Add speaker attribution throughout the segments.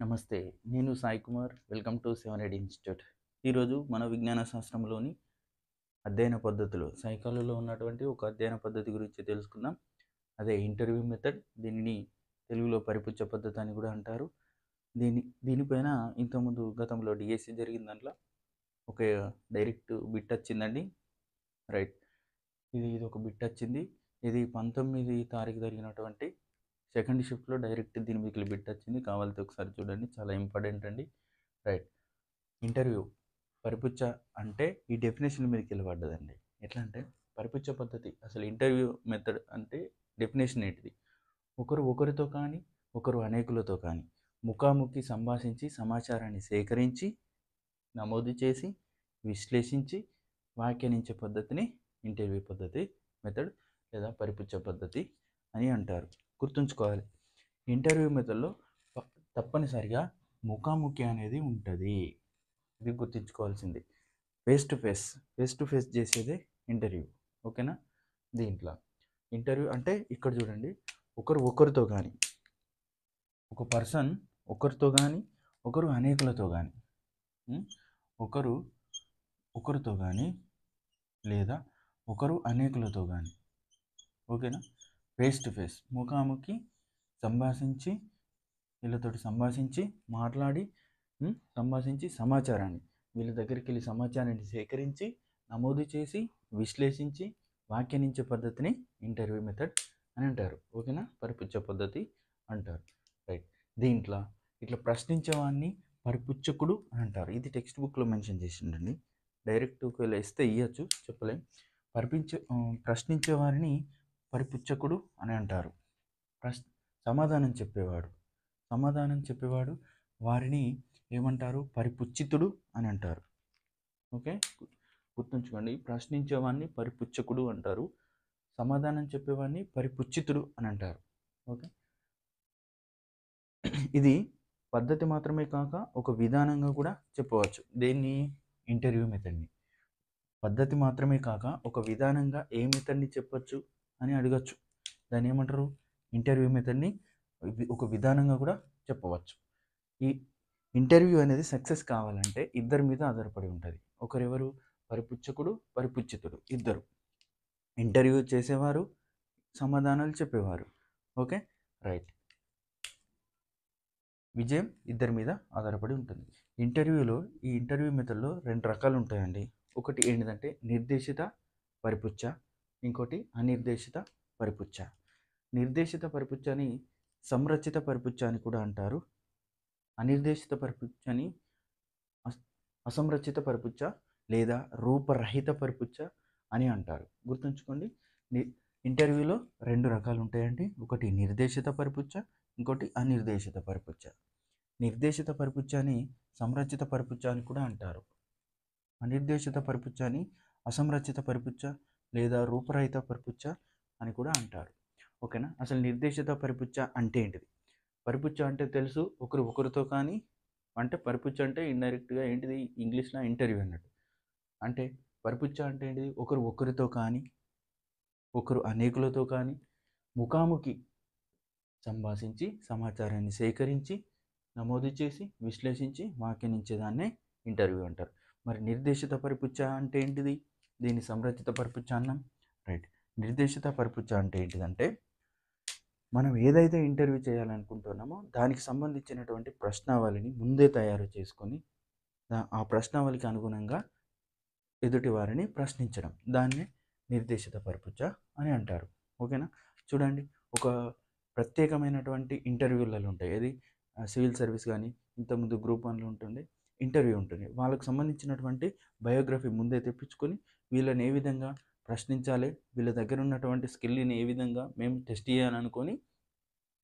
Speaker 1: నమస్తే. నేను Sai Kumar. Welcome to 7 institute. ఈరోజు మన విజ్ఞాన శాస్త్రంలోని అధ్యయన పద్ధతులు, సైకాలజీలో ఉన్నటువంటి ఒక అధ్యయన పద్ధతి గురించి తెలుసుకుందాం. అదే ఇంటర్వ్యూ మెథడ్. దీనిని తెలుగులో పరిపుచ్చ పద్ధతి అని కూడా అంటారు. దీనిపైన ఇంతకుముందు గతంలో డిఎస్సి జరిగిన దాంట్లో ఒక డైరెక్ట్ బిట్ వచ్చిందండి. రైట్. ఇది ఒక బిట్ వచ్చింది. ఇది 19 తారీఖు జరిగినటువంటి సెకండ్ షిఫ్ట్లో డైరెక్ట్ దీని మీకు బిట్ వచ్చింది. కావాలంటే ఒకసారి చూడండి, చాలా ఇంపార్టెంట్ అండి. రైట్. ఇంటర్వ్యూ పరిపుచ్చ అంటే ఈ డెఫినేషన్ మీదకి వెళ్ళబడ్డదండి. ఎట్లా అంటే పరిపుచ్చ పద్ధతి, అసలు ఇంటర్వ్యూ మెథడ్ అంటే డెఫినేషన్ ఏంటిది? ఒకరు ఒకరితో కానీ ఒకరు అనేకులతో కానీ ముఖాముఖి సంభాషించి సమాచారాన్ని సేకరించి నమోదు చేసి విశ్లేషించి వ్యాఖ్యానించే పద్ధతిని ఇంటర్వ్యూ పద్ధతి, మెథడ్ లేదా పరిపుచ్చ పద్ధతి అని అంటారు. గుర్తుంచుకోవాలి, ఇంటర్వ్యూ మెథడ్లో తప్పనిసరిగా ముఖాముఖి అనేది ఉంటుంది. ఇది గుర్తుంచుకోవాల్సింది. ఫేస్ టు ఫేస్ చేసేదే ఇంటర్వ్యూ. ఓకేనా? దీంట్లో ఇంటర్వ్యూ అంటే ఇక్కడ చూడండి, ఒకరితో కానీ ఒక పర్సన్ ఒకరితో కానీ ఒకరు అనేకులతో కానీ ఒకరితో కానీ లేదా ఒకరు అనేకులతో కానీ, ఓకేనా? ఫేస్ టు ఫేస్ ముఖాముఖి సంభాషించి వీళ్ళతోటి సంభాషించి మాట్లాడి సంభాషించి సమాచారాన్ని వీళ్ళ దగ్గరికి వెళ్ళి సమాచారాన్ని సేకరించి నమోదు చేసి విశ్లేషించి వ్యాఖ్యానించే పద్ధతిని ఇంటర్వ్యూ మెథడ్ అని అంటారు. ఓకేనా? పరిపుచ్చ పద్ధతి అంటారు. రైట్. దీంట్లో ఇట్లా ప్రశ్నించేవాడిని పరిపుచ్చకుడు అని అంటారు. ఇది టెక్స్ట్ బుక్లో మెన్షన్ చేసిండండి. డైరెక్ట్ ఒకవేళ ఇస్తే ఇవ్వచ్చు, చెప్పలేం. ప్రశ్నించే వారిని పరిపుచ్చకుడు అని అంటారు. సమాధానం చెప్పేవాడు వారిని ఏమంటారు? పరిపుచ్చితుడు అని అంటారు. ఓకే, గుర్తుంచుకోండి. ప్రశ్నించేవాడిని పరిపుచ్చకుడు అంటారు, సమాధానం చెప్పేవాడిని పరిపుచ్చితుడు అని అంటారు. ఓకే, ఇది పద్ధతి మాత్రమే కాక ఒక విధానంగా కూడా చెప్పవచ్చు. దేన్ని? ఇంటర్వ్యూ మెథడ్ని. పద్ధతి మాత్రమే కాక ఒక విధానంగా ఏ మెథడ్ని చెప్పచ్చు అని అడగచ్చు. దాన్ని ఏమంటారు? ఇంటర్వ్యూ మెథడ్ని ఒక విధానంగా కూడా చెప్పవచ్చు. ఈ ఇంటర్వ్యూ అనేది సక్సెస్ కావాలంటే ఇద్దరి మీద ఆధారపడి ఉంటుంది. ఒకరెవరు? పరిపుచ్చకుడు, పరిపుచ్చితుడు. ఇద్దరు ఇంటర్వ్యూ చేసేవారు, సమాధానాలు చెప్పేవారు. Okay, right. విజయం ఇద్దరి మీద ఆధారపడి ఉంటుంది. ఈ ఇంటర్వ్యూ మెథడ్లో 2 రకాలు ఉంటాయండి. ఒకటి ఏంటిదంటే నిర్దేశిత పరిపుచ్చ, ఇంకోటి అనిర్దేశిత పరిపుచ్చ. నిర్దేశిత పరిపుచ్చని సంరచిత పరిపుచ్చ అని కూడా అంటారు. అనిర్దేశిత పరిపుచ్చని అసంరచిత పరిపుచ్చ లేదా రూపరహిత పరిపుచ్చ అని అంటారు. గుర్తుంచుకోండి, ఇంటర్వ్యూలో 2 రకాలు ఉంటాయండి. ఒకటి నిర్దేశిత పరిపుచ్చ, ఇంకోటి అనిర్దేశిత పరిపుచ్చ. నిర్దేశిత పరిపుచ్చని సంరచిత పరిపుచ్చ అని కూడా అంటారు. అనిర్దేశిత పరిపుచ్చని అసంరచిత పరిపుచ్చ లేదా రూపరహిత పరిపుచ్చ అని కూడా అంటారు. ఓకేనా? అసలు నిర్దేశిత పరిపుచ్చ అంటే ఏంటిది? పరిపుచ్చ అంటే తెలుసు, ఒకరితో కానీ. అంటే పరిపుచ్చ అంటే ఇండైరెక్ట్గా ఏంటిది? ఇంగ్లీష్లో ఇంటర్వ్యూ అన్నట్టు. అంటే పరిపుచ్చ అంటే ఏంటిది? ఒకరితో కానీ ఒకరు అనేకులతో కానీ ముఖాముఖి సంభాషించి సమాచారాన్ని సేకరించి నమోదు చేసి విశ్లేషించి వ్యాఖ్యానించేదాన్నే ఇంటర్వ్యూ అంటారు. మరి నిర్దేశిత పరిపుచ్చ అంటే ఏంటిది? దీన్ని సంరచిత పరిపుచ్చ అన్నాం. రైట్. నిర్దేశిత పరిపుచ్చ అంటే ఏంటిదంటే మనం ఏదైతే ఇంటర్వ్యూ చేయాలనుకుంటున్నామో దానికి సంబంధించినటువంటి ప్రశ్నావళిని ముందే తయారు చేసుకొని ఆ ప్రశ్నావళికి అనుగుణంగా ఎదుటి వారిని ప్రశ్నించడం, దాన్నే నిర్దేశిత పరిపుచ్చ అని అంటారు. ఓకేనా? చూడండి, ఒక ప్రత్యేకమైనటువంటి ఇంటర్వ్యూలలో ఉంటాయి. ఏది? సివిల్ సర్వీస్ కానీ, ఇంతకుముందు గ్రూప్ 1లో ఉంటుంది, ఇంటర్వ్యూ ఉంటుంది. వాళ్ళకు సంబంధించినటువంటి బయోగ్రఫీ ముందే తెప్పించుకొని వీళ్ళని ఏ విధంగా ప్రశ్నించాలి, వీళ్ళ దగ్గర ఉన్నటువంటి స్కిల్ని ఏ విధంగా మేము టెస్ట్ చేయాలనుకొని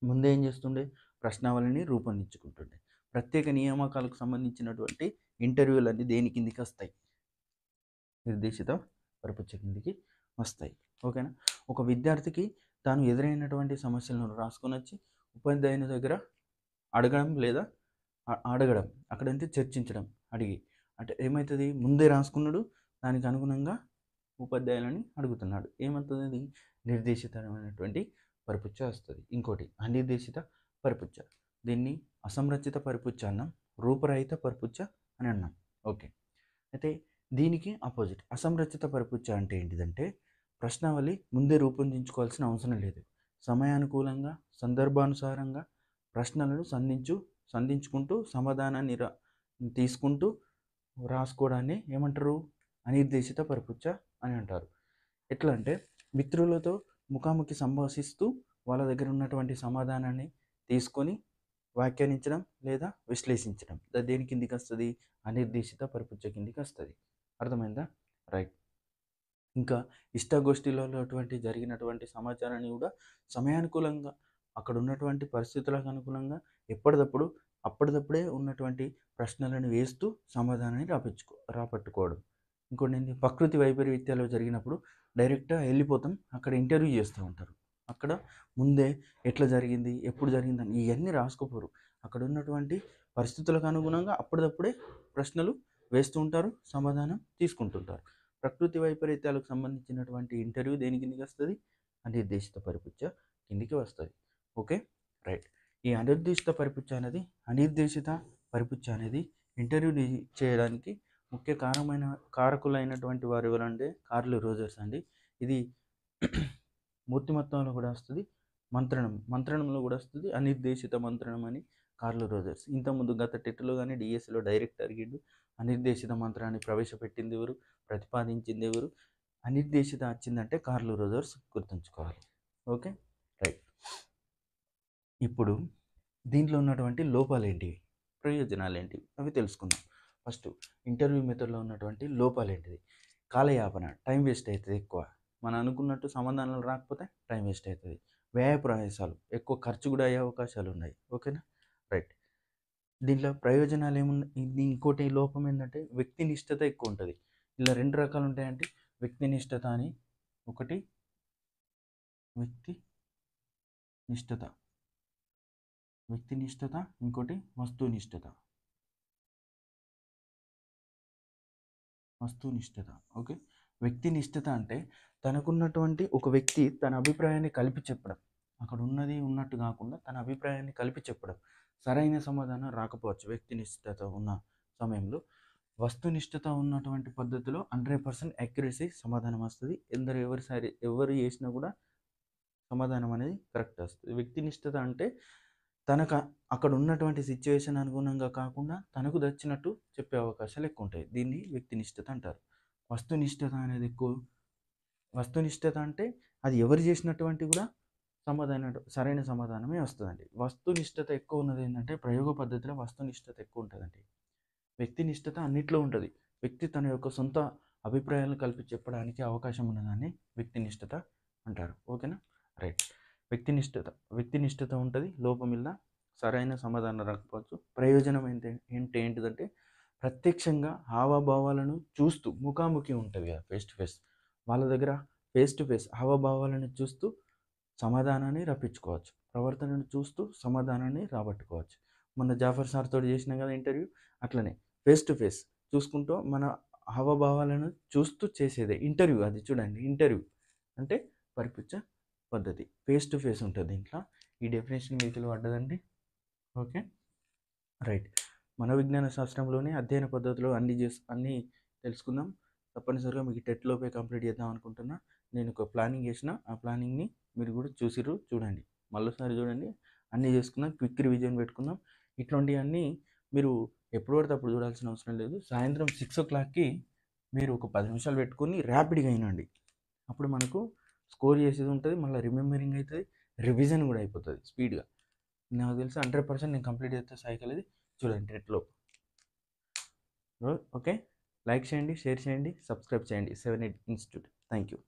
Speaker 1: ముందే ఏం చేస్తుండే? ప్రశ్నావళిని రూపొందించుకుంటుండే. ప్రత్యేక నియామకాలకు సంబంధించినటువంటి ఇంటర్వ్యూలన్నీ దేని కిందికి వస్తాయి? నిర్దేశిత పరిపుచ్చ కిందికి వస్తాయి. ఓకేనా? ఒక విద్యార్థికి తాను ఎదురైనటువంటి సమస్యలను రాసుకొని వచ్చి ఉపాధ్యాయుని దగ్గర అడగడం లేదా అడగడం, అక్కడంటే చర్చించడం. అంటే ఏమవుతుంది? ముందే రాసుకున్నాడు, దానికి అనుగుణంగా ఉపాధ్యాయులని అడుగుతున్నాడు. ఏమవుతుంది? నిర్దేశితమైనటువంటి పరిపుచ్చ వస్తుంది. ఇంకోటి అనిర్దేశిత పరిపుచ్చ. దీన్ని అసంరచిత పరిపుచ్చ అన్నాం, రూపరహిత పరిపుచ్చ అని అన్నాం. ఓకే. అయితే దీనికి ఆపోజిట్ అసంరచిత పరిపుచ్చ అంటే ఏంటిదంటే ప్రశ్నావళి ముందే రూపొందించుకోవాల్సిన అవసరం లేదు. సమయానుకూలంగా సందర్భానుసారంగా ప్రశ్నలను సంధించుకుంటూ సమాధానాన్ని తీసుకుంటూ రాసుకోవడాన్ని ఏమంటారు? అనిర్దేశిత పరిపుచ్చ అని అంటారు. ఎట్లా అంటే మిత్రులతో ముఖాముఖి సంభాషిస్తూ వాళ్ళ దగ్గర ఉన్నటువంటి సమాధానాన్ని తీసుకొని వ్యాఖ్యానించడం లేదా విశ్లేషించడం దేని కిందికి వస్తుంది? అనిర్దేశిత పరిపుచ్చ కిందికి వస్తుంది. అర్థమైందా? రైట్. ఇంకా ఇష్టాగోష్ఠిలో జరిగినటువంటి సమాచారాన్ని కూడా సమయానుకూలంగా అక్కడ ఉన్నటువంటి పరిస్థితులకు అనుకూలంగా అప్పటిదప్పుడే ఉన్నటువంటి ప్రశ్నలను వేస్తూ సమాధానాన్ని రాపట్టుకోవడం. ఇంకోటి ఏంటి? ప్రకృతి వైపరీత్యాలు జరిగినప్పుడు డైరెక్ట్గా వెళ్ళిపోతాం, అక్కడ ఇంటర్వ్యూ చేస్తూ ఉంటారు. అక్కడ ముందే ఎట్లా జరిగింది, ఎప్పుడు జరిగిందని ఇవన్నీ రాసుకోపోరు. అక్కడ ఉన్నటువంటి పరిస్థితులకు అనుగుణంగా అప్పటిదప్పుడే ప్రశ్నలు వేస్తూ ఉంటారు, సమాధానం తీసుకుంటుంటారు. ప్రకృతి వైపరీత్యాలకు సంబంధించినటువంటి ఇంటర్వ్యూ దేని కిందికి వస్తుంది? అనిర్దేశిత పరిపుచ్చ కిందికి వస్తుంది. Okay, right. ఈ అనిర్దేశిత పరిపుచ్చ అనేది ఇంటర్వ్యూ చేయడానికి ముఖ్య కారకులైనటువంటి వారు ఎవరంటే కార్ల్ రోజర్స్ అండి. ఇది మూర్తిమత్వంలో కూడా వస్తుంది, మంత్రణంలో కూడా వస్తుంది. అనిర్దేశిత మంత్రణం అని కార్ల్ రోజర్స్ ఇంతకుముందు గత టెట్లో కానీ డిఎస్సిలో డైరెక్ట్ అడిగిండు. అనిర్దేశిత మంత్రాన్ని ప్రవేశపెట్టింది ఎవరు, ప్రతిపాదించింది ఎవరు? అనిర్దేశిత వచ్చిందంటే కార్ల్ రోజర్స్, గుర్తుంచుకోవాలి. Okay, right. ఇప్పుడు దీంట్లో ఉన్నటువంటి లోపాలు ఏంటివి, ప్రయోజనాలు ఏంటివి అవి తెలుసుకుందాం. ఫస్ట్ ఇంటర్వ్యూ మెథడ్లో ఉన్నటువంటి లోపాలు ఏంటిది? కాలయాపన, టైం వేస్ట్ అవుతుంది ఎక్కువ. మనం అనుకున్నట్టు సమాధానాలు రాకపోతే టైం వేస్ట్ అవుతుంది. వ్యయ ప్రయాసాలు, ఎక్కువ ఖర్చు కూడా అయ్యే అవకాశాలు ఉన్నాయి. ఓకేనా, రైట్. దీంట్లో ప్రయోజనాలు ఏమున్నాయి? ఇంకోటి లోపం ఏంటంటే వ్యక్తినిష్టత ఎక్కువ ఉంటుంది. ఇలా 2 రకాలు ఉంటాయంటే వ్యక్తినిష్టత అని ఒకటి, వ్యక్తినిష్టత ఇంకోటి వస్తునిష్టత. ఓకే, వ్యక్తినిష్టత అంటే తనకున్నటువంటి ఒక వ్యక్తి తన అభిప్రాయాన్ని కలిపి చెప్పడం, అక్కడ ఉన్నది ఉన్నట్టు కాకుండా తన అభిప్రాయాన్ని కలిపి చెప్పడం. సరైన సమాధానం రాకపోవచ్చు వ్యక్తినిష్టత ఉన్న సమయంలో. వస్తునిష్టత ఉన్నటువంటి పద్ధతిలో 100% యాక్యురసీ సమాధానం వస్తుంది. ఎవరు చేసినా కూడా సమాధానం అనేది కరెక్ట్ వస్తుంది. వ్యక్తినిష్టత అంటే తనకు అక్కడ ఉన్నటువంటి సిచ్యువేషన్ అనుగుణంగా కాకుండా తనకు నచ్చినట్టు చెప్పే అవకాశాలు ఎక్కువ ఉంటాయి. దీన్ని వ్యక్తినిష్టత అంటారు. వస్తునిష్టత అంటే అది ఎవరు చేసినటువంటి కూడా సరైన సమాధానమే వస్తుందండి. వస్తునిష్టత ఎక్కువ ఉన్నది ఏంటంటే ప్రయోగ పద్ధతిలో వస్తునిష్టత ఎక్కువ ఉంటుందండి. వ్యక్తినిష్టత అన్నిట్లో ఉంటుంది. వ్యక్తి తన యొక్క సొంత అభిప్రాయాలను కలిపి చెప్పడానికి అవకాశం ఉన్నదాన్ని వ్యక్తినిష్టత అంటారు. ఓకేనా, రైట్. వ్యక్తినిష్టత ఉంటుంది, లోపమిల్ల సరైన సమాధానం రాకపోవచ్చు. ప్రయోజనం ఏంటిదంటే ప్రత్యక్షంగా హావభావాలను చూస్తూ ముఖాముఖి ఉంటుంది కదా, ఫేస్ టు ఫేస్. వాళ్ళ దగ్గర ఫేస్ టు ఫేస్ హావభావాలను చూస్తూ సమాధానాన్ని రప్పించుకోవచ్చు, ప్రవర్తనను చూస్తూ సమాధానాన్ని రాబట్టుకోవచ్చు. మొన్న జాఫర్ సార్ తోటి చేసినాం కదా ఇంటర్వ్యూ, అట్లనే ఫేస్ టు ఫేస్ చూసుకుంటూ మన హావభావాలను చూస్తూ చేసేదే ఇంటర్వ్యూ. అది చూడండి, ఇంటర్వ్యూ అంటే పరిపుచ్చ పద్ధతి, ఫేస్ టు ఫేస్ ఉంటుంది దీంట్లో. ఈ డెఫినేషన్ మీకు పడ్డదండి. Okay, right. మన విజ్ఞాన శాస్త్రంలోనే అధ్యయన పద్ధతిలో అన్నీ తెలుసుకుందాం. తప్పనిసరిగా మీకు టెట్లోపే కంప్లీట్ చేద్దాం అనుకుంటున్నా. నేను ఒక ప్లానింగ్ చేసిన, ఆ ప్లానింగ్ని మీరు కూడా చూడండి, మళ్ళీసారి చూడండి. అన్నీ చేసుకుందాం, క్విక్ రివిజన్ పెట్టుకుందాం. ఇట్లాంటివన్నీ మీరు ఎప్పుడు పడితే అప్పుడు చూడాల్సిన అవసరం లేదు. సాయంత్రం 6 o'clockకి మీరు ఒక 10 నిమిషాలు పెట్టుకొని ర్యాపిడ్గా అయినండి. అప్పుడు మనకు స్కోర్ చేసేది ఉంటుంది, మళ్ళీ రిమెంబరింగ్ అవుతుంది, రివిజన్ కూడా అయిపోతుంది స్పీడ్గా. నాకు తెలిసి 100% నేను కంప్లీట్ చేస్తే సైకిల్ అది చూడండి టెట్లో. ఓకే, లైక్ చేయండి, షేర్ చేయండి, సబ్స్క్రైబ్ చేయండి 7 8 ఇన్స్టిట్యూట్. Thank you.